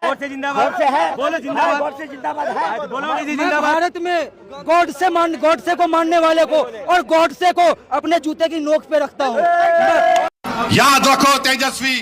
गॉडसे जिंदाबाद है, बोलो जिंदाबाद, गॉडसे जिंदाबाद है, बोलो जिंदाबाद। भारत में गॉडसे को मानने वाले को और गॉडसे को अपने जूते की नोक पे रखता हूँ। याद रखो तेजस्वी,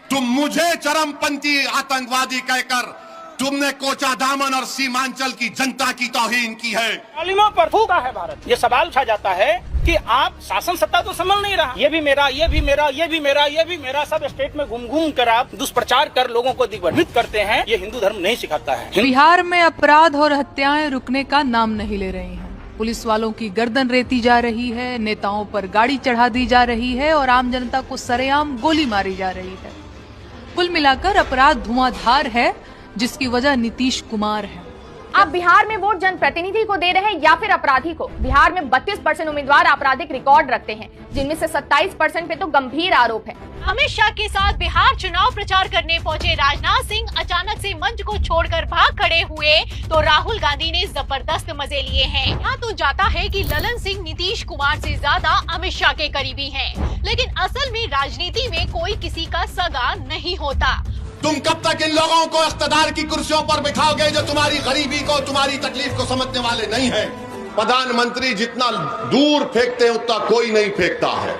तुम मुझे चरमपंथी आतंकवादी कहकर तुमने कोचाधामन और सीमांचल की जनता की तौहीन की है। तालीमों पर फूका है भारत। ये सवाल उठा जाता है कि आप शासन सत्ता तो संभल नहीं रहा, ये भी मेरा, ये भी मेरा, ये भी मेरा, ये भी मेरा, सब स्टेट में घूम घूम कर आप दुष्प्रचार कर लोगों को दिग्भ्रमित करते हैं। ये हिंदू धर्म नहीं सिखाता है। बिहार में अपराध और हत्याएं रुकने का नाम नहीं ले रही हैं। पुलिस वालों की गर्दन रेती जा रही है, नेताओं पर गाड़ी चढ़ा दी जा रही है और आम जनता को सरेआम गोली मारी जा रही है। कुल मिलाकर अपराध धुआंधार है, जिसकी वजह नीतीश कुमार है। आप बिहार में वोट जनप्रतिनिधि को दे रहे हैं या फिर अपराधी को? बिहार में 32% उम्मीदवार आपराधिक रिकॉर्ड रखते हैं, जिनमें से 27% पे तो गंभीर आरोप है। अमित शाह के साथ बिहार चुनाव प्रचार करने पहुंचे राजनाथ सिंह अचानक से मंच को छोड़कर भाग खड़े हुए तो राहुल गांधी ने जबरदस्त मजे लिए हैं। यहाँ तो जाता है कि ललन सिंह नीतीश कुमार से ज्यादा अमित शाह के करीबी हैं, लेकिन असल में राजनीति में कोई किसी का सगा नहीं होता। तुम कब तक इन लोगों को इख्तिदार की कुर्सियों पर बिठाओगे जो तुम्हारी गरीबी को, तुम्हारी तकलीफ को समझने वाले नहीं हैं? प्रधानमंत्री जितना दूर फेंकते हैं उतना कोई नहीं फेंकता है।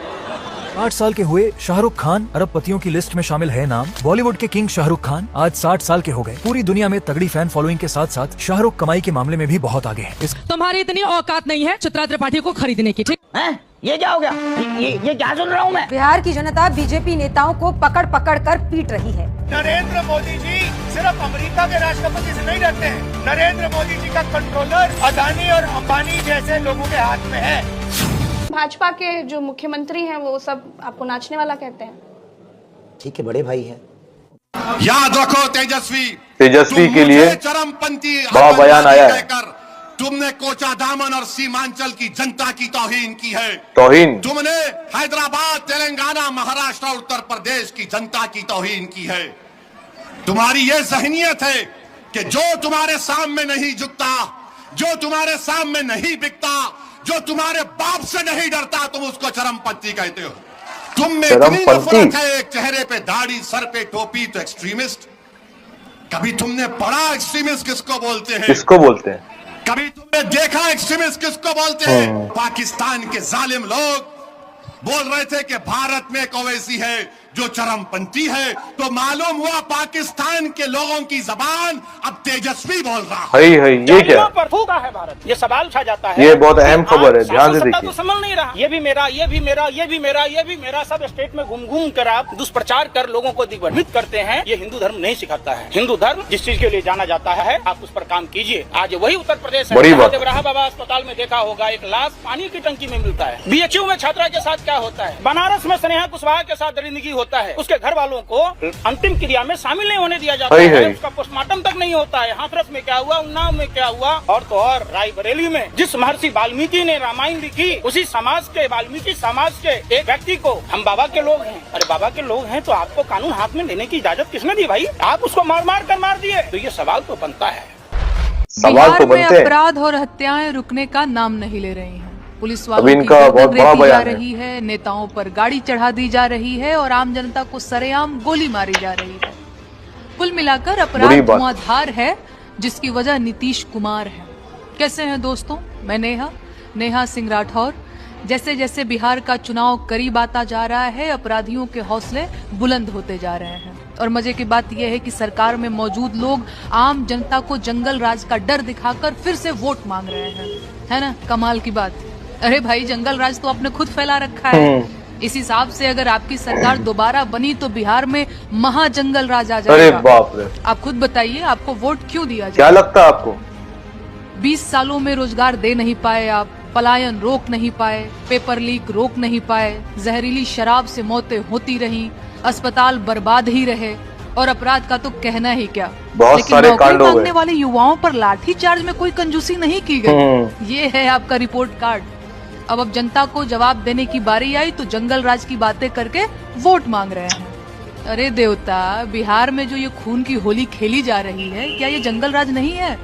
8 साल के हुए शाहरुख खान अरबपतियों की लिस्ट में शामिल है नाम। बॉलीवुड के किंग शाहरुख खान आज 60 साल के हो गए। पूरी दुनिया में तगड़ी फैन फॉलोइंग के साथ साथ शाहरुख कमाई के मामले में भी बहुत आगे है। तुम्हारी इतनी औकात नहीं है चित्रा त्रिपाठी को खरीदने की, ठीक है? ये क्या हो गया? ये क्या सुन रहा हूँ मैं? बिहार की जनता बीजेपी नेताओं को पकड़ पकड़ कर पीट रही है। नरेंद्र मोदी जी सिर्फ अमेरिका के राष्ट्रपति से नहीं डरते हैं। नरेंद्र मोदी जी का कंट्रोलर अदानी और अंबानी जैसे लोगों के हाथ में है। भाजपा के जो मुख्यमंत्री हैं वो सब आपको नाचने वाला कहते हैं। ठीक है, बड़े भाई है। याद रखो तेजस्वी के लिए चरमपंथी बड़ा बयान आया है। तुमने कोचाधामन और सीमांचल की जनता की तौहीन की है। तौहीन तुमने हैदराबाद, तेलंगाना, महाराष्ट्र और उत्तर प्रदेश की जनता की तौहीन की है। तुम्हारी ये ज़हनियत है कि जो तुम्हारे सामने नहीं झुकता, जो तुम्हारे सामने नहीं बिकता, जो तुम्हारे बाप से नहीं डरता, तुम उसको चरमपंथी कहते हो। तुम में इतनी नफरत है, एक चेहरे पे दाढ़ी, सर पे टोपी तो एक्सट्रीमिस्ट। कभी तुमने पढ़ा एक्सट्रीमिस्ट किसको बोलते हैं? किसको बोलते हैं? कभी तुमने देखा एक्सट्रीमिस्ट किसको बोलते हैं? पाकिस्तान के जालिम लोग बोल रहे थे कि भारत में एक ओवैसी है जो चरमपंथी है, तो मालूम हुआ पाकिस्तान के लोगों की जबान अब तेजस्वी बोल रहा है। ये क्या पर फूका है भारत। ये सवाल उठा जाता है, ये बहुत अहम खबर है, ध्यान से देखिए। तो संभल नहीं रहा, ये भी मेरा, ये भी मेरा, ये भी मेरा, ये भी मेरा, सब स्टेट में घूम घूम कर आप दुष्प्रचार कर लोगों को दिग्भ्रमित करते हैं। ये हिंदू धर्म नहीं सिखाता है। हिंदू धर्म जिस चीज के लिए जाना जाता है आप उस पर काम कीजिए। आज वही उत्तर प्रदेश है, देवराहा बाबा अस्पताल में देखा होगा, एक लाश पानी की टंकी में मिलता है। BHU में छात्रा के साथ क्या होता है? बनारस में स्नेहा कुशवाहा के साथ दरिंदगी होता है। उसके घर वालों को अंतिम क्रिया में शामिल नहीं होने दिया जाता है। उसका पोस्टमार्टम तक नहीं होता है। हाथरस में क्या हुआ, उन्नाव में क्या हुआ, और तो और रायबरेली में जिस महर्षि वाल्मीकि ने रामायण लिखी, उसी समाज के, वाल्मीकि समाज के एक व्यक्ति को हम बाबा के लोग हैं। अरे बाबा के लोग हैं तो आपको कानून हाथ में लेने की इजाजत किसने दी भाई? आप उसको मार मार कर मार दिए। तो ये सवाल तो बनता है। बिहार में अपराध और हत्याएं रुकने का नाम नहीं ले रही हैं। पुलिस वालों की गर्दन रेती जा रही है, नेताओं पर गाड़ी चढ़ा दी जा रही है और आम जनता को सरेआम गोली मारी जा रही है। कुल मिलाकर अपराध धुआंधार है, जिसकी वजह नीतीश कुमार है। कैसे हैं दोस्तों, मैं नेहा सिंह राठौर। जैसे जैसे बिहार का चुनाव करीब आता जा रहा है, अपराधियों के हौसले बुलंद होते जा रहे हैं। और मजे की बात यह है कि सरकार में मौजूद लोग आम जनता को जंगल राज का डर दिखाकर फिर से वोट मांग रहे हैं, है ना? कमाल की बात। अरे भाई, जंगल राज तो आपने खुद फैला रखा है। इस हिसाब से अगर आपकी सरकार दोबारा बनी तो बिहार में महाजंगल राज आ जाएगा। अरे बाप रे। आप खुद बताइए, आपको वोट क्यों दिया जाए? क्या लगता है आपको? 20 सालों में रोजगार दे नहीं पाए आप, पलायन रोक नहीं पाए, पेपर लीक रोक नहीं पाए, जहरीली शराब से मौतें होती रहीं, अस्पताल बर्बाद ही रहे, और अपराध का तो कहना ही क्या। बहुत सारे कांड हो गए। मांगने वाले युवाओं पर लाठीचार्ज में कोई कंजूसी नहीं की गई। ये है आपका रिपोर्ट कार्ड। अब जनता को जवाब देने की बारी आई तो जंगल राज की बातें करके वोट मांग रहे हैं। अरे देवता, बिहार में जो ये खून की होली खेली जा रही है, क्या ये जंगल राज नहीं है?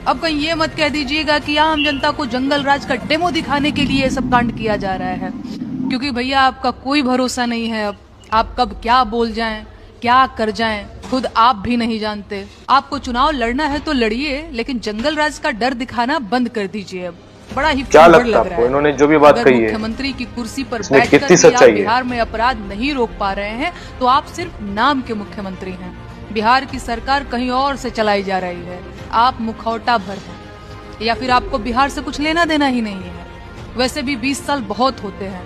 अब कहीं ये मत कह दीजिएगा कि आम जनता को जंगल राज का डेमो दिखाने के लिए सब कांड किया जा रहा है, क्योंकि भैया आपका कोई भरोसा नहीं है। अब आप कब क्या बोल जाएं, क्या कर जाएं खुद आप भी नहीं जानते। आपको चुनाव लड़ना है तो लड़िए, लेकिन जंगल राज का डर दिखाना बंद कर दीजिए। अब बड़ा ही क्या लग लगता रहा है है इन्होंने जो भी बात अगर कही है मुख्यमंत्री की कुर्सी पर इसमें बैठकर कितनी भी आप सच्चाई है? बिहार में अपराध नहीं रोक पा रहे हैं तो आप सिर्फ नाम के मुख्यमंत्री हैं। बिहार की सरकार कहीं और से चलाई जा रही है। आप मुखौटा भर हैं, या फिर आपको बिहार से कुछ लेना देना ही नहीं है। वैसे भी 20 साल बहुत होते हैं,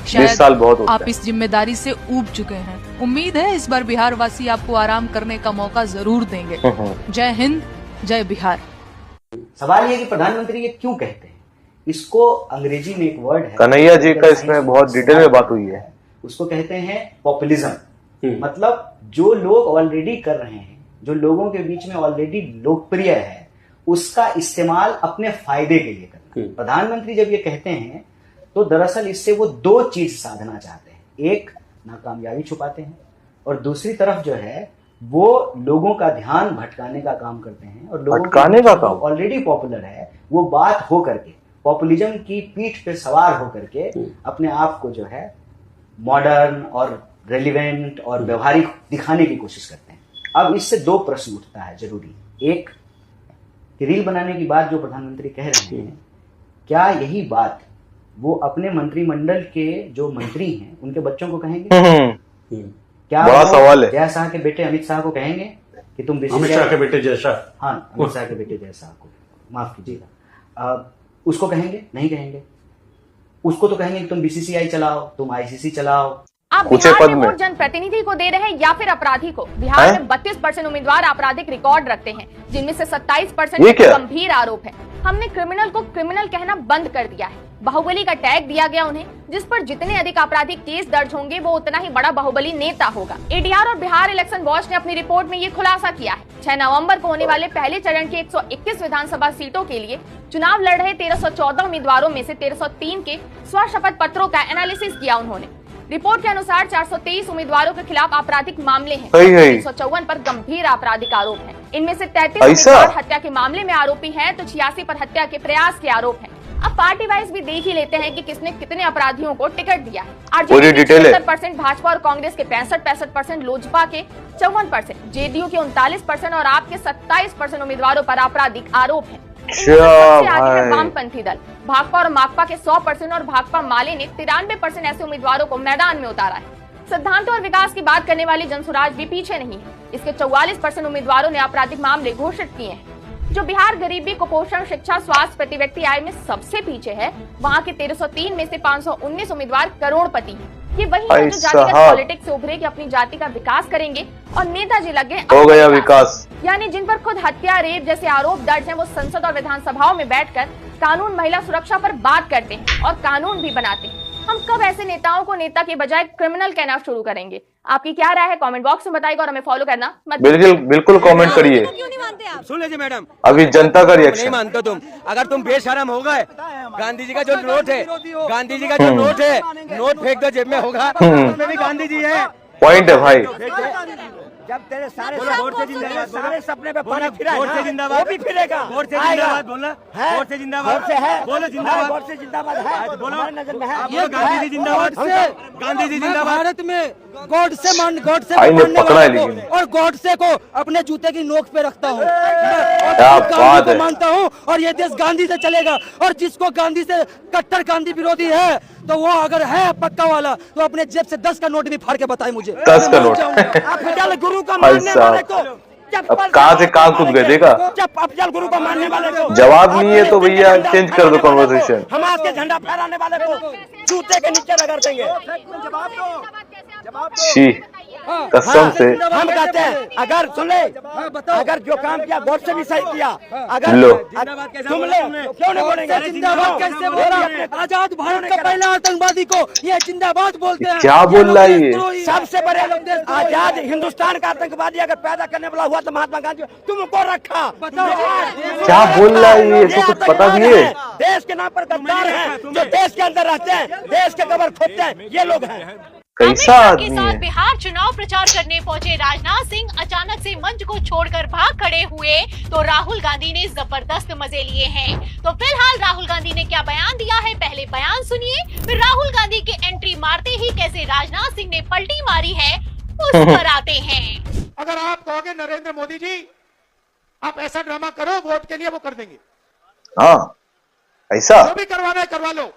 20 साल बहुत होते आप हैं। इस जिम्मेदारी से ऊब चुके हैं। उम्मीद है इस बार बिहार वासी आपको आराम करने का मौका जरूर देंगे। जय हिंद, जय बिहार। सवाल ये कि प्रधानमंत्री ये क्यों कहते हैं? इसको अंग्रेजी में एक वर्ड है, कन्हैया जी का इसमें बहुत डिटेल में बात हुई है। उसको कहते हैं पॉपुलिज्म। मतलब जो लोग ऑलरेडी कर रहे हैं, जो लोगों के बीच में ऑलरेडी लोकप्रिय है, उसका इस्तेमाल अपने फायदे के लिए करना। प्रधानमंत्री जब ये कहते हैं तो दरअसल इससे वो दो चीज साधना चाहते हैं। एक, नाकामयाबी छुपाते हैं, और दूसरी तरफ जो है वो लोगों का ध्यान भटकाने का काम करते हैं। और लोगों भटकाने का काम ऑलरेडी पॉपुलर है, वो बात हो करके, पॉपुलिज्म की पीठ पे सवार होकर के अपने आप को जो है मॉडर्न और रेलिवेंट और व्यवहारिक दिखाने की कोशिश करते हैं। अब इससे दो प्रश्न उठता है जरूरी। एक, रील बनाने की बात जो प्रधानमंत्री कह रहे हैं, क्या यही बात वो अपने मंत्रिमंडल के जो मंत्री हैं उनके बच्चों को कहेंगे? क्या बड़ा सवाल है। जय शाह के बेटे अमित शाह को कहेंगे कि तुम अमित शाह के बेटे जय शाह, हाँ, अमित शाह के बेटे जय शाह को, माफ कीजिएगा, उसको कहेंगे? नहीं कहेंगे। उसको तो कहेंगे कि तुम बीसीसीआई चलाओ, तुम आईसीसी चलाओ। आप बिहार में वोट जनप्रतिनिधि को दे रहे हैं या फिर अपराधी को? बिहार में 32% उम्मीदवार आपराधिक रिकॉर्ड रखते हैं, जिनमें से 27% गंभीर आरोप है। हमने क्रिमिनल को क्रिमिनल कहना बंद कर दिया है। बाहुबली का टैग दिया गया उन्हें, जिस पर जितने अधिक आपराधिक केस दर्ज होंगे वो उतना ही बड़ा बाहुबली नेता होगा। एडीआर और बिहार इलेक्शन वॉच ने अपनी रिपोर्ट में ये खुलासा किया है। 6 नवंबर को होने वाले पहले चरण की 121 विधानसभा सीटों के लिए चुनाव लड़ रहे 1314 उम्मीदवारों में से 1303 के स्वशपथ पत्रों का एनालिसिस किया उन्होंने। रिपोर्ट के अनुसार 423 उम्मीदवारों के खिलाफ आपराधिक मामले हैं, 354 पर गंभीर आपराधिक आरोप हैं। इनमें से 33 उम्मीदवार हत्या के मामले में आरोपी हैं, तो 86 पर हत्या के प्रयास के आरोप हैं। अब पार्टी वाइज भी देख ही लेते हैं कि किसने कितने अपराधियों को टिकट दिया है। आरजेडी के 76%, भाजपा और कांग्रेस के 65%, लोजपा के 54%, जेडीयू के 39% और आप के 27% उम्मीदवारों पर आपराधिक आरोप है। सबसे आगे है वामपंथी दल। भाकपा और माकपा के 100% और भाकपा माले ने 93% ऐसे उम्मीदवारों को मैदान में उतारा है। सिद्धांत और विकास की बात करने वाली जनसुराज भी पीछे नहीं है। इसके 44% उम्मीदवारों ने आपराधिक मामले घोषित किए हैं। जो बिहार गरीबी, कुपोषण, शिक्षा, स्वास्थ्य, प्रति व्यक्ति आय में सबसे पीछे है, वहाँ के 1303 में से 519 उम्मीदवार करोड़पति हैं। ये वही है जो जातिगत पॉलिटिक्स से उभरे कि अपनी जाति का विकास करेंगे और नेताजी लगे हो गया विकास। यानी जिन पर खुद हत्या, रेप जैसे आरोप दर्ज हैं, वो संसद और विधानसभाओं में बैठकर कानून, महिला सुरक्षा पर बात करते हैं और कानून भी बनाते हैं। हम कब ऐसे नेताओं को नेता के बजाय क्रिमिनल कहना शुरू करेंगे? आपकी क्या राय है? कमेंट बॉक्स में बताइएगा और हमें फॉलो करना मत भूलिए। बिल्कुल कमेंट करिए। सुन लीजिए मैडम, अभी जनता का रिएक्शन नहीं मानते तुम। अगर तुम बेशरम हो गए, गांधी जी का जो नोट है, गांधी जी का जो नोट है, नोट फेंक दो जेब में होगा, उसमें भी गांधी जी है। पॉइंट है भाई। जब तेरे सारे सपने पे पानी फिरा है, वो भी फिरेगा। वोट से जिंदाबाद बोलना, वोट से जिंदाबाद है, बोलो जिंदाबाद, वोट से जिंदाबाद है, बोलो नजर में है। ये गांधी जी जिंदाबाद, गांधी जी जिंदाबाद। भारत में गॉड से मानने वाले को और गॉडसे को अपने जूते की नोक पे रखता हूँ, गांधी को मानता हूँ और ये देश गांधी से चलेगा। और जिसको गांधी से कट्टर गांधी विरोधी है तो वो अगर है पक्का वाला तो अपने जेब से 10 का नोट भी फाड़ के बताए मुझे। 10 का नोट। अफजल गुरु का मानने वाले को अब कहाँ से कहाँ कूद गए, देखा? अफजल गुरु का मानने वाले को जवाब नहीं है तो भैया चेंज कर दो कन्वर्सेशन। हमास के झंडा फहराने वाले को जूते के नीचे रगड़ देंगे। कसम से हम कहते हैं, अगर सुन ले, अगर जो काम किया गौर से भी सही किया, अगर लो तुम ले क्यों नहीं बोलेंगे? जिंदाबाद कैसे बोला? आजाद भारत का पहला आतंकवादी को ये जिंदाबाद बोलते हैं। क्या बोल रहा है ये? सबसे बड़े आजाद हिंदुस्तान का आतंकवादी अगर पैदा करने वाला हुआ तो महात्मा गांधी तुमको रखा। क्या बोल रहा है ये? इसको कुछ पता भी है? देश के नाम पर गद्दार हैं, जो देश के अंदर रहते हैं, देश के कब्र खोदते हैं, ये लोग हैं। कैसा आदमी के साथ है? बिहार चुनाव प्रचार करने पहुंचे राजनाथ सिंह अचानक से मंच को छोड़कर भाग खड़े हुए तो राहुल गांधी ने जबरदस्त मजे लिए हैं। तो फिलहाल राहुल गांधी ने क्या बयान दिया है, पहले बयान सुनिए, फिर राहुल गांधी के एंट्री मारते ही कैसे राजनाथ सिंह ने पलटी मारी है उस पर आते हैं। अगर आप कहोगे नरेंद्र मोदी जी आप ऐसा ड्रामा करो वोट के लिए, वो कर देंगे। हाँ ऐसा जो भी करवाना है करवा लो।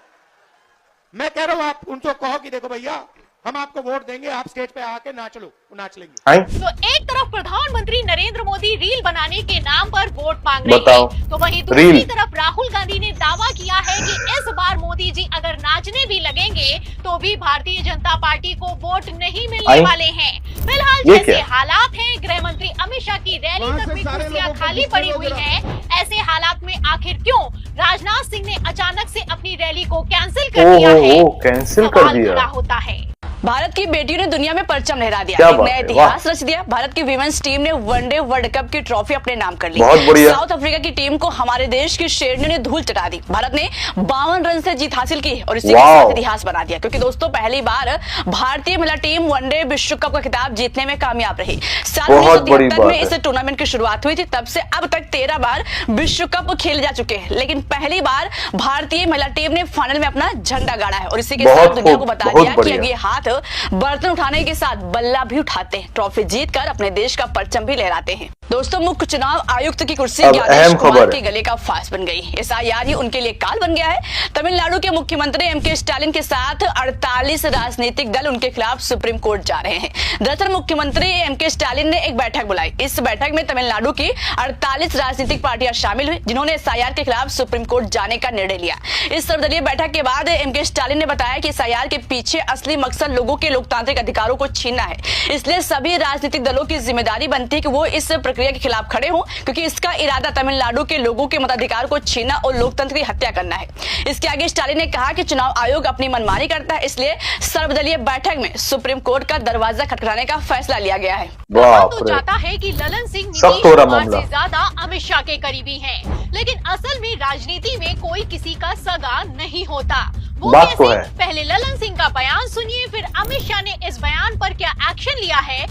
मैं कह रहा हूं आप उनको कहो कि देखो भैया हम आपको वोट देंगे, आप स्टेज पे आके नाच लो, नाच लेंगे। तो एक तरफ प्रधानमंत्री नरेंद्र मोदी रील बनाने के नाम पर वोट मांग रहे हैं, तो वहीं दूसरी तरफ राहुल गांधी ने दावा किया है कि इस बार मोदी जी अगर नाचने भी लगेंगे तो भी भारतीय जनता पार्टी को वोट नहीं मिलने वाले हैं। फिलहाल जैसे हालात हैं, गृह मंत्री अमित शाह की रैली तक भी कुर्सियां खाली पड़ी हुई है। ऐसे हालात में आखिर क्यों राजनाथ सिंह ने अचानक से अपनी रैली को कैंसिल कर दिया है? कैंसिल कर दिया होता है। भारत की बेटियों ने दुनिया में परचम लहरा दिया, एक नया इतिहास रच दिया। भारत की वीमेंस टीम ने वनडे वर्ल्ड कप की ट्रॉफी अपने नाम कर ली। बहुत बढ़िया। साउथ अफ्रीका की टीम को हमारे देश की शेरनियों ने धूल चटा दी। भारत ने 52 रन से जीत हासिल की और इसी के साथ इतिहास बना दिया, क्योंकि दोस्तों पहली बार भारतीय महिला टीम वनडे विश्व कप का खिताब जीतने में कामयाब रही। साल 1973 में इस टूर्नामेंट की शुरुआत हुई थी, तब से अब तक 13 बार विश्व कप खेले जा चुके हैं, लेकिन पहली बार भारतीय महिला टीम ने फाइनल में अपना झंडा गाड़ा है और इसी के साथ दुनिया को बता दिया कि अब ये हाथ बर्तन उठाने के साथ बल्ला भी उठाते हैं, ट्रॉफी जीतकर अपने देश का परचम भी लहराते हैं। दोस्तों मुख्य चुनाव आयुक्त की कुर्सी ज्ञानेश कुमार के गले का फांस बन गई। SIR ही उनके लिए काल बन गया है। तमिलनाडु के मुख्यमंत्री MK स्टालिन के साथ 48 राजनीतिक दल उनके खिलाफ सुप्रीम कोर्ट जा रहे हैं। दरअसल मुख्यमंत्री MK स्टालिन ने एक बैठक बुलाई। इस बैठक में तमिलनाडु की 48 राजनीतिक पार्टियां शामिल हुई, जिन्होंने SIR के खिलाफ सुप्रीम कोर्ट जाने का निर्णय लिया। इस सर्वदलीय बैठक के बाद MK स्टालिन ने बताया कि SIR के पीछे असली मकसद लोगों के लोकतांत्रिक अधिकारों को छीनना है, इसलिए सभी राजनीतिक दलों की जिम्मेदारी बनती है कि वो इस प्रक्रिया के खिलाफ खड़े हों, क्योंकि इसका इरादा तमिलनाडु के लोगों के मताधिकार को छीनना और लोकतंत्र की हत्या करना है। इसके आगे स्टालिन ने कहा कि चुनाव आयोग अपनी मनमानी करता है, इसलिए सर्वदलीय बैठक में सुप्रीम कोर्ट का दरवाजा खटखटाने का फैसला लिया गया है। तो चाहता है कि ललन सिंह नीतीश कुमार से ज्यादा अमित शाह के करीबी हैं, लेकिन असल में राजनीति में कोई किसी का सगा नहीं होता। वो बात तो है। पहले ललन सिंह का बयान सुनिए, फिर अमित शाह ने इस बयान पर क्या एक्शन लिया है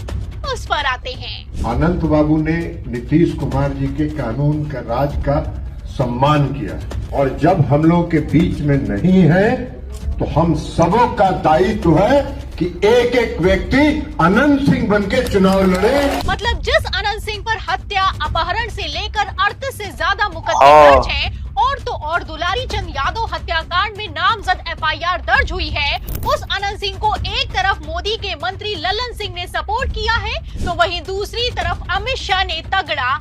उस पर आते हैं। अनंत बाबू ने नीतीश कुमार जी के कानून का राज का सम्मान किया और जब हम लोग के बीच में नहीं है तो हम सबों का दायित्व है कि एक एक व्यक्ति अनंत सिंह बन के चुनाव लड़े। मतलब जिस अनंत सिंह पर हत्या, अपहरण से लेकर 38 से ज्यादा मुकदमे दर्ज हैं, और तो और दुलारी चंद यादव हत्याकांड में नामजद FIR दर्ज हुई है, उस अनंत सिंह को एक तरफ मोदी के मंत्री ललन सिंह ने सपोर्ट किया है, तो वहीं दूसरी तरफ अमित शाह ने तगड़ा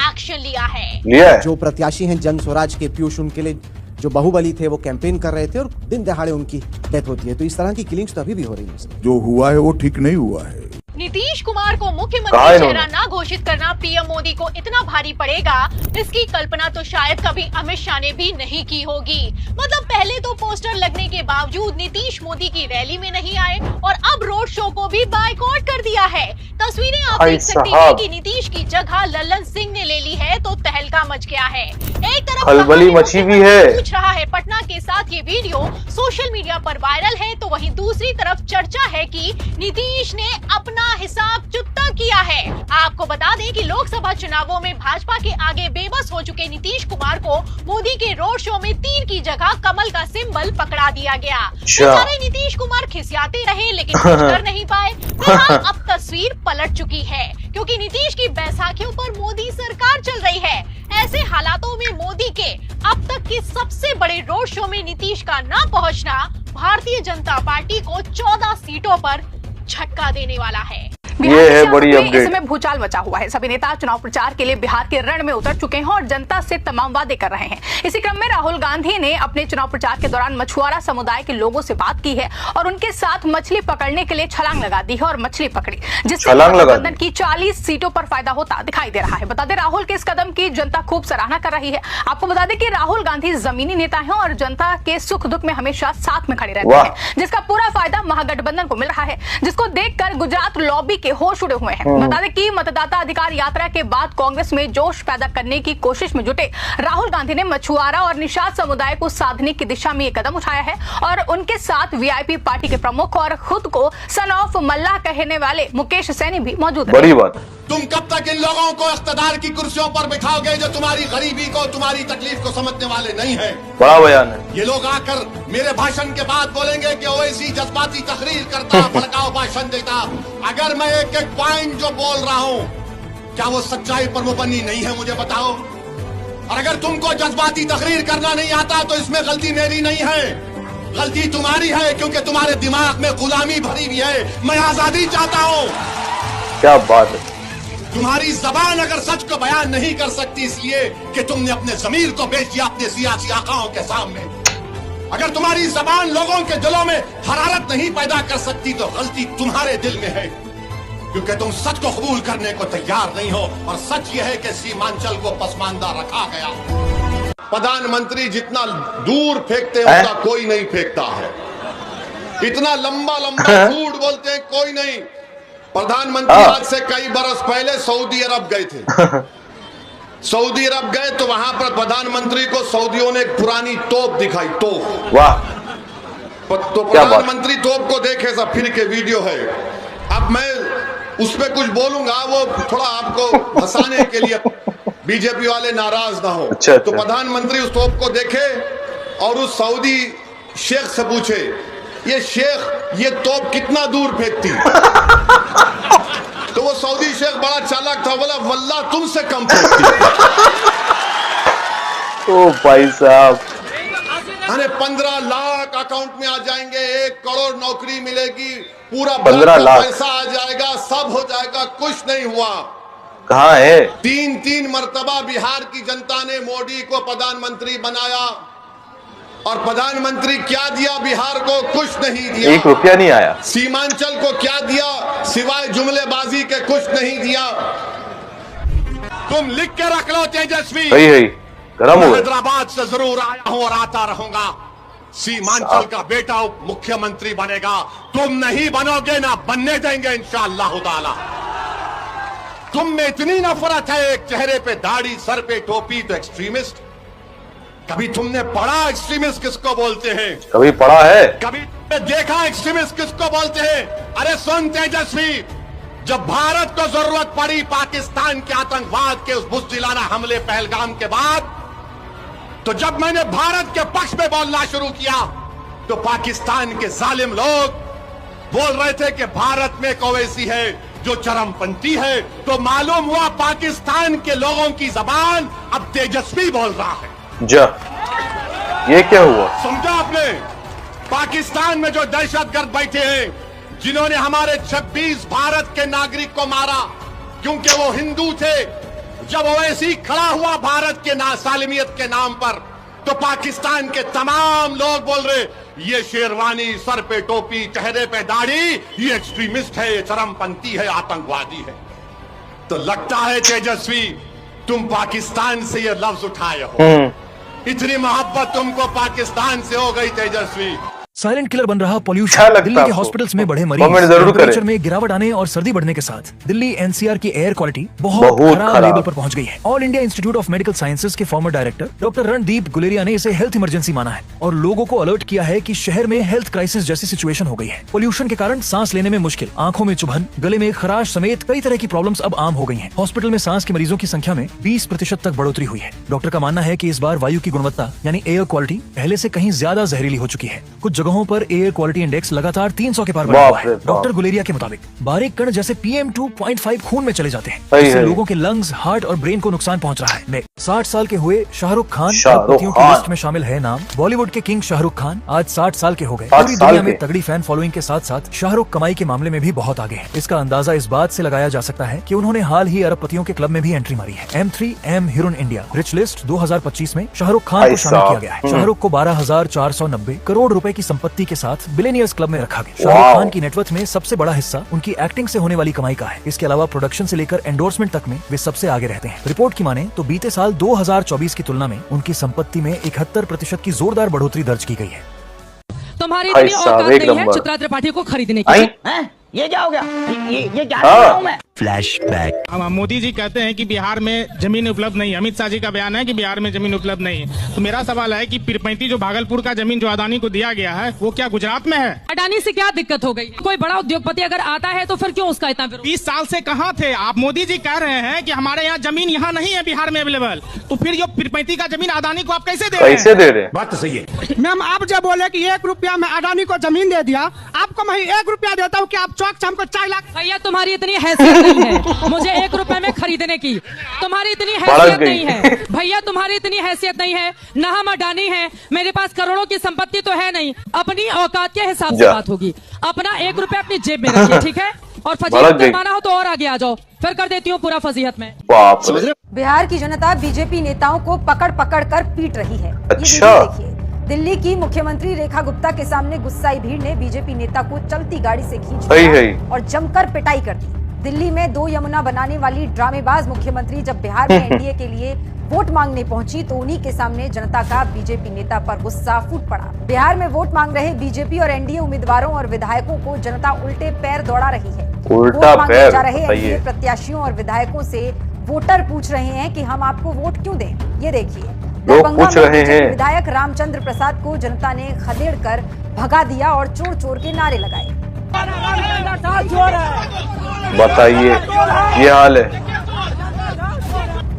एक्शन लिया है। जो प्रत्याशी हैं जन स्वराज के पीयूष, उनके लिए जो बाहुबली थे वो कैंपेन कर रहे थे और दिन दहाड़े उनकी डेथ होती है, तो इस तरह की किलिंग्स तो अभी भी हो रही है। जो हुआ है वो ठीक नहीं हुआ है। नीतीश कुमार को मुख्यमंत्री चेहरा ना घोषित करना पीएम मोदी को इतना भारी पड़ेगा, इसकी कल्पना तो शायद कभी अमित शाह ने भी नहीं की होगी। मतलब पहले तो पोस्टर लगने के बावजूद नीतीश मोदी की रैली में नहीं आए और अब रोड शो को भी बायकॉट कर दिया है। तस्वीरें आप देख सकते हैं कि नीतीश की जगह ललन सिंह ने ले ली है, तो तहलका मच गया है। एक तरफ खलबली मची भी है, पूछ रहा है पटना के साथ ये वीडियो सोशल मीडिया पर वायरल है, तो वहीं दूसरी तरफ चर्चा है कि नीतीश ने अपना हिसाब चुकता किया है। आपको बता दें कि लोकसभा चुनावों में भाजपा के आगे बेबस हो चुके नीतीश कुमार को मोदी के रोड शो में तीर की जगह कमल का सिंबल पकड़ा दिया गया। बेचारे नीतीश कुमार खिसियाते रहे लेकिन कुछ कर नहीं पाए। फिलहाल अब तस्वीर पलट चुकी है, क्योंकि नीतीश की बैसाखियों पर मोदी सरकार चल रही है। ऐसे हालातों में मोदी के अब तक के सबसे बड़े रोड शो में नीतीश का न पहुंचना भारतीय जनता पार्टी को 14 सीटों पर झटका देने वाला है। ये है बड़ी अपडेट। इस समय भूचाल मचा हुआ है। सभी नेता चुनाव प्रचार के लिए बिहार के रण में उतर चुके हैं और जनता से तमाम वादे कर रहे हैं। इसी क्रम में राहुल गांधी ने अपने चुनाव प्रचार के दौरान मछुआरा समुदाय के लोगों से बात की है और उनके साथ मछली पकड़ने के लिए छलांग लगा दी है और मछली पकड़ी, जिससे गठबंधन की 40 सीटों पर फायदा होता दिखाई दे रहा है। बता दें राहुल के इस कदम की जनता खूब सराहना कर रही है। आपको बता दें कि राहुल गांधी जमीनी नेता है और जनता के सुख दुख में हमेशा साथ में खड़े रहते हैं, जिसका पूरा फायदा महागठबंधन को मिल रहा है, जिसको देखकर गुजरात लॉबी के होश उड़े हुए हैं। बता दें कि मतदाता अधिकार यात्रा के बाद कांग्रेस में जोश पैदा करने की कोशिश में जुटे राहुल गांधी ने मछुआरा और निषाद समुदाय को साधने की दिशा में ये कदम उठाया है और उनके साथ वीआईपी पार्टी के प्रमुख और खुद को सन ऑफ मल्लाह कहने वाले मुकेश सैनी भी मौजूद हैं। बड़ी बात। तुम कब तक इन लोगों को इख्तिदार की कुर्सियों पर बिठाओगे जो तुम्हारी गरीबी को, तुम्हारी तकलीफ को समझने वाले नहीं है? बड़ा बयान है। ये लोग आकर मेरे भाषण के बाद बोलेंगे कि ओवैसी जज्बाती तकरीर करता, भड़काऊ भाषण देता। अगर मैं एक एक पॉइंट जो बोल रहा हूं, क्या वो सच्चाई पर मुबनी नहीं है? मुझे बताओ। और अगर तुमको जज्बाती तकरीर करना नहीं आता तो इसमें गलती मेरी नहीं है, गलती तुम्हारी है, क्योंकि तुम्हारे दिमाग में गुलामी भरी हुई है। मैं आजादी चाहता हूं। क्या बात है। तुम्हारी जबान अगर सच को बयान नहीं कर सकती इसलिए कि तुमने अपने जमीर को बेच दिया अपने सियासी आकाओं के सामने, अगर तुम्हारी जबान लोगों के दिलों में हरारत नहीं पैदा कर सकती तो गलती तुम्हारे दिल में है, क्योंकि तुम सच को कबूल करने को तैयार नहीं हो। और सच यह है कि सीमांचल को पसमानदा रखा गया। प्रधानमंत्री जितना दूर फेंकते हैं उतना कोई नहीं फेंकता है। इतना लंबा लंबा झूठ बोलते हैं कोई नहीं। प्रधानमंत्री आज से कई बरस पहले सऊदी अरब गए थे। सऊदी अरब गए तो वहां पर प्रधानमंत्री को सऊदियों ने एक पुरानी तोप दिखाई, तोप। वाह। तो प्रधानमंत्री तोप को देखे सब, फिर के वीडियो है। अब मैं उस पर कुछ बोलूंगा, वो थोड़ा आपको हंसाने के लिए, बीजेपी वाले नाराज ना हो। अच्छा। तो प्रधानमंत्री उस तोप को देखे और उस सऊदी शेख से पूछे, ये शेख ये तोप कितना दूर फेंकती? तो वो सऊदी शेख बड़ा चालाक था, बोला वल्लाह तुमसे कम फेंकती। ओ भाई साहब, अरे 15 लाख अकाउंट में आ जाएंगे, 1 करोड़ नौकरी मिलेगी, पूरा 15 लाख पैसा आ जाएगा, सब हो जाएगा। कुछ नहीं हुआ। कहाँ है? 3 मर्तबा बिहार की जनता ने मोदी को प्रधानमंत्री बनाया और प्रधानमंत्री क्या दिया बिहार को? कुछ नहीं दिया। 1 रुपया नहीं आया। सीमांचल को क्या दिया सिवाय जुमलेबाजी के? कुछ नहीं दिया। तुम लिख के रख लो तेजस्वी, गरम हो। हैदराबाद से जरूर आया हूं और आता रहूंगा। सीमांचल का बेटा उप मुख्यमंत्री बनेगा। तुम नहीं बनोगे, ना बनने देंगे इंशाअल्लाह ताला। तुम में इतनी नफरत है, एक चेहरे पे दाढ़ी, सर पे टोपी तो एक्सट्रीमिस्ट। कभी तुमने पढ़ा एक्सट्रीमिस्ट किसको बोलते हैं? कभी पढ़ा है? कभी देखा एक्सट्रीमिस्ट किसको बोलते हैं? अरे सुन तेजस्वी, जब भारत को जरूरत पड़ी पाकिस्तान के आतंकवाद के उस बुज़दिलाना हमले पहलगाम के बाद, तो जब मैंने भारत के पक्ष में बोलना शुरू किया तो पाकिस्तान के जालिम लोग बोल रहे थे कि भारत में एक ओवैसी है जो चरमपंथी है। तो मालूम हुआ पाकिस्तान के लोगों की जबान अब तेजस्वी बोल रहा है। ये क्या हुआ? समझा आपने? पाकिस्तान में जो दहशतगर्द बैठे हैं, जिन्होंने हमारे 26 भारत के नागरिक को मारा क्योंकि वो हिंदू थे, जब ओवैसी खड़ा हुआ भारत के सालिमियत के नाम पर, तो पाकिस्तान के तमाम लोग बोल रहे ये शेरवानी, सर पे टोपी, चेहरे पे दाढ़ी, ये एक्सट्रीमिस्ट है, ये चरमपंथी है, आतंकवादी है। तो लगता है तेजस्वी तुम पाकिस्तान से ये लफ्ज उठाए हो। इतनी मोहब्बत तुमको पाकिस्तान से हो गई तेजस्वी। साइलेंट किलर बन रहा पॉल्यूशन। दिल्ली के हॉस्पिटल्स में बढ़े मरीज, टेंपरेचर में गिरावट आने और सर्दी बढ़ने के साथ दिल्ली एनसीआर की एयर क्वालिटी बहुत खराब लेवल पर पहुंच गई है। All India Institute of Medical Sciences के former director doctor Randeep Guleria ने इसे हेल्थ इमरजेंसी माना है और लोगों को अलर्ट किया है कि शहर में हेल्थ क्राइसिस जैसी सिचुएशन हो गई है। पोल्यूशन के कारण सांस लेने में मुश्किल, आंखों में चुभन, गले में खराश समेत कई तरह की प्रॉब्लम्स अब आम हो गई है। हॉस्पिटल में सांस के मरीजों की संख्या में 20% तक बढ़ोतरी हुई है। डॉक्टर का मानना है कि इस बार वायु की गुणवत्ता यानी एयर क्वालिटी पहले से कहीं ज्यादा जहरीली हो चुकी है। कुछ जगहों पर एयर क्वालिटी इंडेक्स लगातार 300 के पार बढ़ा हुआ है। डॉक्टर गुलेरिया के मुताबिक बारीक कण जैसे PM2.5 खून में चले जाते हैं, इससे लोगों के लंग्स, हार्ट और ब्रेन को नुकसान पहुंच रहा है। 60 साल के हुए शाहरुख खान पतियों की लिस्ट में शामिल है नाम। बॉलीवुड के किंग शाहरुख खान आज 60 साल के हो गए। पूरी दुनिया में तगड़ी फैन फॉलोइंग के साथ साथ शाहरुख कमाई के मामले में भी बहुत आगे है। इसका अंदाजा इस बात से लगाया जा सकता है कि उन्होंने हाल ही अरबपतियों के क्लब में भी एंट्री मारी है। M3M heroine India rich list 2025 में शाहरुख खान को शामिल किया गया है। शाहरुख को 12,490 करोड़ रुपए की संपत्ति के साथ बिलियनियर्स क्लब में रखा गया। शाहरुख खान की नेटवर्थ में सबसे बड़ा हिस्सा उनकी एक्टिंग से होने वाली कमाई का है। इसके अलावा प्रोडक्शन से लेकर एंडोर्समेंट तक में वे सबसे आगे रहते हैं। रिपोर्ट की माने तो बीते साल 2024 की तुलना में उनकी संपत्ति में 71% की जोरदार बढ़ोतरी दर्ज की गई है। तुम्हारी इतनी औकात नहीं है चित्रा त्रिपाठी को खरीदने की। ये क्या हो गया? ये क्या कर रहा हूं मैं? फ्लैशबैक। मोदी जी कहते हैं कि बिहार में जमीन उपलब्ध नहीं है। अमित शाह जी का बयान है कि बिहार में जमीन उपलब्ध नहीं है। तो मेरा सवाल है कि पीरपैंती जो भागलपुर का जमीन जो अडानी को दिया गया है वो क्या गुजरात में है? अडानी से क्या दिक्कत हो गई? कोई बड़ा उद्योगपति अगर आता है तो फिर क्यों उसका इतना विरोध? 20 साल से कहाँ थे आप? मोदी जी कह रहे हैं कि हमारे यहाँ जमीन यहाँ नहीं है बिहार में अवेलेबल, तो फिर ये पीरपैंती का जमीन अडानी को आप कैसे दे रहे हैं? बात तो सही है। मैम आप जब बोले कि 1 रुपया में अडानी को जमीन दे दिया, आपको मैं 1 रुपया देता हूँ कि आप चौक से हमको 4 लाख। भैया तुम्हारी इतनी हैसियत नहीं है मुझे 1 रुपए में खरीदने की, तुम्हारी इतनी हैसियत नहीं है भैया, तुम्हारी इतनी हैसियत नहीं है। न हम अडानी है, मेरे पास करोड़ों की संपत्ति तो है नहीं। अपनी औकात के हिसाब से बात होगी। अपना 1 रुपया अपनी जेब में रखिए, ठीक है? और फजीहत करवाना हो तो और आगे आ जाओ, फिर कर देती हूँ पूरा फजीहत में। बिहार की जनता बीजेपी नेताओं को पकड़ पकड़ कर पीट रही है। अच्छा। ये देखिए, दिल्ली की मुख्यमंत्री रेखा गुप्ता के सामने गुस्साई भीड़ ने बीजेपी नेता को चलती गाड़ी से खींच लिया और जमकर पिटाई कर दी। दिल्ली में 2 यमुना बनाने वाली ड्रामेबाज मुख्यमंत्री जब बिहार में एनडीए के लिए वोट मांगने पहुंची तो उन्हीं के सामने जनता का बीजेपी नेता पर गुस्सा फूट पड़ा। बिहार में वोट मांग रहे बीजेपी और एनडीए उम्मीदवारों और विधायकों को जनता उल्टे पैर दौड़ा रही है। वोट मांगने जा रहे एनडीए प्रत्याशियों और विधायकों से वोटर पूछ रहे हैं कि हम आपको वोट क्यों दें। ये देखिए, दरभंगा में विधायक रामचंद्र प्रसाद को जनता ने खदेड़ कर भगा दिया और चोर चोर के नारे लगाए। बताइए, ये हाल है।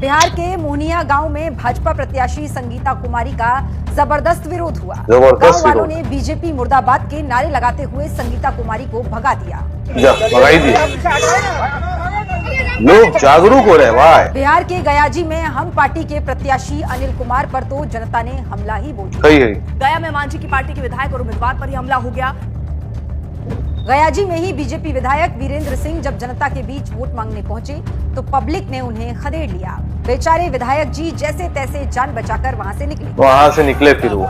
बिहार के मोहनिया गांव में भाजपा प्रत्याशी संगीता कुमारी का जबरदस्त विरोध हुआ। गांव वालों ने बीजेपी मुर्दाबाद के नारे लगाते हुए संगीता कुमारी को भगा दिया। भगाई दिया। लोग जागरूक हो रहे हैं भाई। बिहार के गयाजी में हम पार्टी के प्रत्याशी अनिल कुमार पर तो जनता ने हमला ही बोल दिया। गया में मांझी की पार्टी के विधायक और उम्मीदवार पर ही हमला हो गया। गयाजी में ही बीजेपी विधायक वीरेंद्र सिंह जब जनता के बीच वोट मांगने पहुंचे तो पब्लिक ने उन्हें खदेड़ लिया। बेचारे विधायक जी जैसे तैसे जान बचाकर वहां से निकले। फिर वो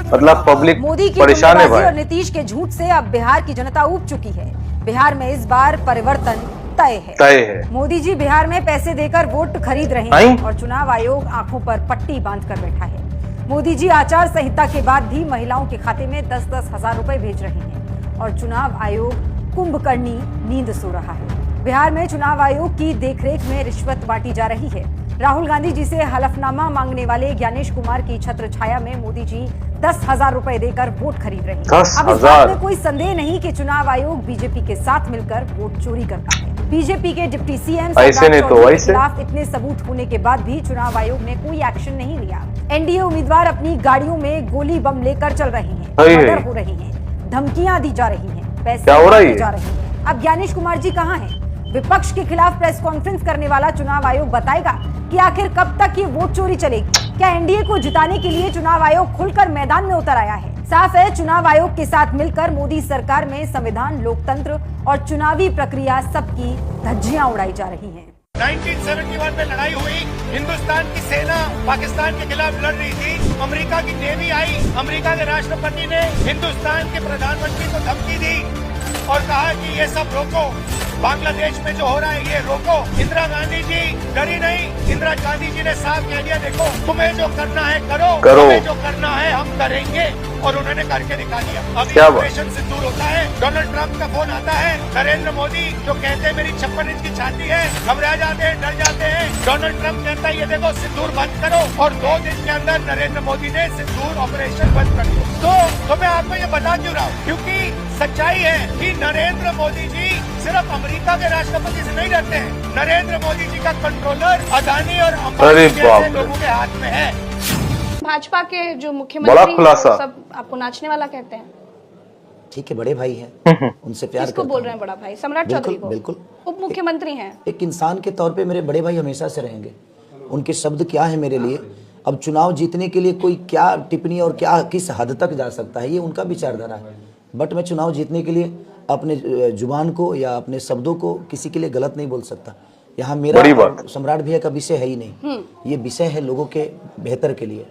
मतलब पब्लिक मोदी की परेशान है भाई। और नीतीश के झूठ से अब बिहार की जनता ऊब चुकी है। बिहार में इस बार परिवर्तन तय है। मोदी जी बिहार में पैसे देकर वोट खरीद रहे हैं और चुनाव आयोग आंखों पर पट्टी बांध कर बैठा है। मोदी जी आचार संहिता के बाद भी महिलाओं के खाते में 10-10 हजार रुपए भेज रहे हैं और चुनाव आयोग कुंभकर्णी नींद सो रहा है। बिहार में चुनाव आयोग की देखरेख में रिश्वत बांटी जा रही है। राहुल गांधी जी से हलफनामा मांगने वाले ज्ञानेश कुमार की छत्र छाया में मोदी जी 10,000 रुपए देकर वोट खरीद रहे हैं। अब इस बात में कोई संदेह नहीं कि चुनाव आयोग बीजेपी के साथ मिलकर वोट चोरी करता है। बीजेपी के डिप्टी सीएम के खिलाफ इतने सबूत होने के बाद भी चुनाव आयोग ने कोई एक्शन नहीं लिया। एनडीए उम्मीदवार अपनी गाड़ियों में गोली बम लेकर चल रहे हैं, मर्डर हो रही है, धमकियां दी जा रही हैं, पैसे दिए जा रहे हैं। अब ज्ञानेश कुमार जी कहाँ हैं? विपक्ष के खिलाफ प्रेस कॉन्फ्रेंस करने वाला चुनाव आयोग बताएगा कि आखिर कब तक ये वोट चोरी चलेगी। क्या एनडीए को जिताने के लिए चुनाव आयोग खुलकर मैदान में उतर आया है? साफ है, चुनाव आयोग के साथ मिलकर मोदी सरकार में संविधान, लोकतंत्र और चुनावी प्रक्रिया सबकी धज्जियां उड़ाई जा रही हैं। 1971 में लड़ाई हुई, हिंदुस्तान की सेना पाकिस्तान के खिलाफ लड़ रही थी, अमेरिका की नेवी आई, अमेरिका के राष्ट्रपति ने हिंदुस्तान के प्रधानमंत्री को धमकी दी और कहा कि ये सब रोको, बांग्लादेश में जो हो रहा है ये रोको। इंदिरा गांधी जी डरी नहीं, इंदिरा गांधी जी ने साफ कह दिया, देखो तुम्हें जो करना है करो, तुम्हें जो करना है हम करेंगे, और उन्होंने करके दिखा दिया। अभी ऑपरेशन सिंदूर होता है, डोनाल्ड ट्रंप का फोन आता है, नरेंद्र मोदी जो कहते हैं मेरी 56 इंच की छाती है, घबरा जाते हैं, डर जाते हैं। डोनाल्ड ट्रंप कहता है ये देखो सिंदूर बंद करो, और 2 दिन के अंदर नरेंद्र मोदी ने सिंदूर ऑपरेशन बंद कर दिया। तो मैं आपको ये बता क्यों रहा हूँ, क्योंकि सच्चाई है कि नरेंद्र मोदी जी सिर्फ अमेरिका के राष्ट्रपति से नहीं डरते हैं। नरेंद्र मोदी जी का कंट्रोलर अदानी और अंबानी जैसे लोगों के हाथ में है। भाजपा के जो मुख्यमंत्री हैं सब आपको नाचने वाला कहते हैं। ठीक है, बड़े भाई हैं, उनसे प्यार किसको बोल रहे हैं बड़ा भाई? सम्राट चौधरी को? बिल्कुल, उप मुख्यमंत्री हैं। एक इंसान के तौर पे मेरे बड़े भाई हमेशा से रहेंगे। उनके शब्द क्या है मेरे लिए, अब चुनाव जीतने के लिए कोई क्या टिप्पणी और क्या किस हद तक जा सकता है ये उनका विचारधारा है। बट मैं चुनाव जीतने के लिए अपने जुबान को या अपने शब्दों को किसी के लिए गलत नहीं बोल सकता। यहाँ मेरा सम्राट भैया का विषय है ही नहीं, ये विषय है लोगों के बेहतर के लिए।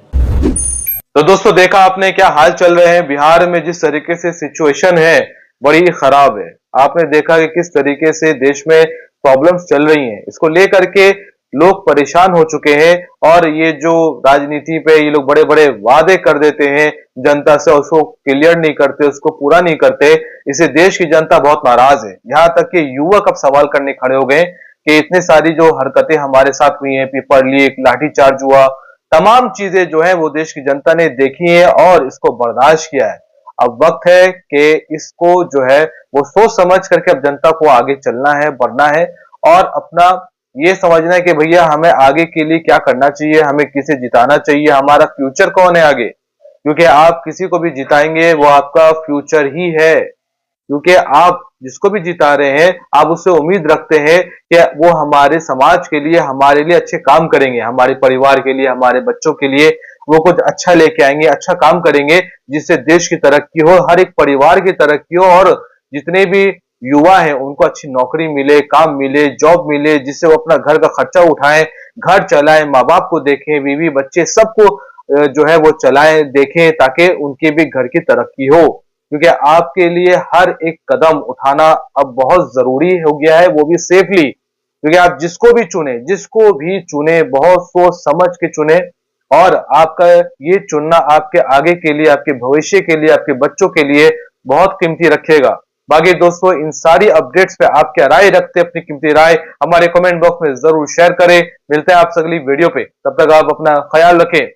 तो दोस्तों देखा आपने क्या हाल चल रहे हैं बिहार में, जिस तरीके से सिचुएशन है बड़ी खराब है। आपने देखा कि किस तरीके से देश में प्रॉब्लम्स चल रही हैं, इसको लेकर के लोग परेशान हो चुके हैं और ये जो राजनीति पे ये लोग बड़े बड़े वादे कर देते हैं जनता से, उसको क्लियर नहीं करते, उसको पूरा नहीं करते, इसे देश की जनता बहुत नाराज है। यहाँ तक कि युवक अब सवाल करने खड़े हो गए कि इतनी सारी जो हरकतें हमारे साथ हुई हैं, पेपर लीक, लाठीचार्ज हुआ, तमाम चीजें जो है वो देश की जनता ने देखी है और इसको बर्दाश्त किया है। अब वक्त है कि इसको जो है वो सोच समझ करके अब जनता को आगे चलना है, बढ़ना है और अपना ये समझना है कि भैया हमें आगे के लिए क्या करना चाहिए, हमें किसे जिताना चाहिए, हमारा फ्यूचर कौन है आगे, क्योंकि आप किसी को भी जिताएंगे वो आपका फ्यूचर ही है, क्योंकि आप जिसको भी जिता रहे हैं आप उससे उम्मीद रखते हैं कि वो हमारे समाज के लिए, हमारे लिए अच्छे काम करेंगे, हमारे परिवार के लिए, हमारे बच्चों के लिए वो कुछ अच्छा लेके आएंगे, अच्छा काम करेंगे जिससे देश की तरक्की हो, हर एक परिवार की तरक्की हो और जितने भी युवा हैं उनको अच्छी नौकरी मिले, काम मिले, जॉब मिले, जिससे वो अपना घर का खर्चा उठाएं, घर चलाएं, माँ बाप को देखें, बीवी बच्चे सबको जो है वो चलाएं, देखें, ताकि उनके भी घर की तरक्की हो। क्योंकि आपके लिए हर एक कदम उठाना अब बहुत जरूरी हो गया है, वो भी सेफली, क्योंकि आप जिसको भी चुने बहुत सोच समझ के चुने और आपका ये चुनना आपके आगे के लिए, आपके भविष्य के लिए, आपके बच्चों के लिए बहुत कीमती रखेगा। बाकी दोस्तों इन सारी अपडेट्स पे आप क्या राय रखते हैं, अपनी कीमती राय हमारे कमेंट बॉक्स में जरूर शेयर करें। मिलते हैं आपसे अगली वीडियो पे, तब तक आप अपना ख्याल रखें।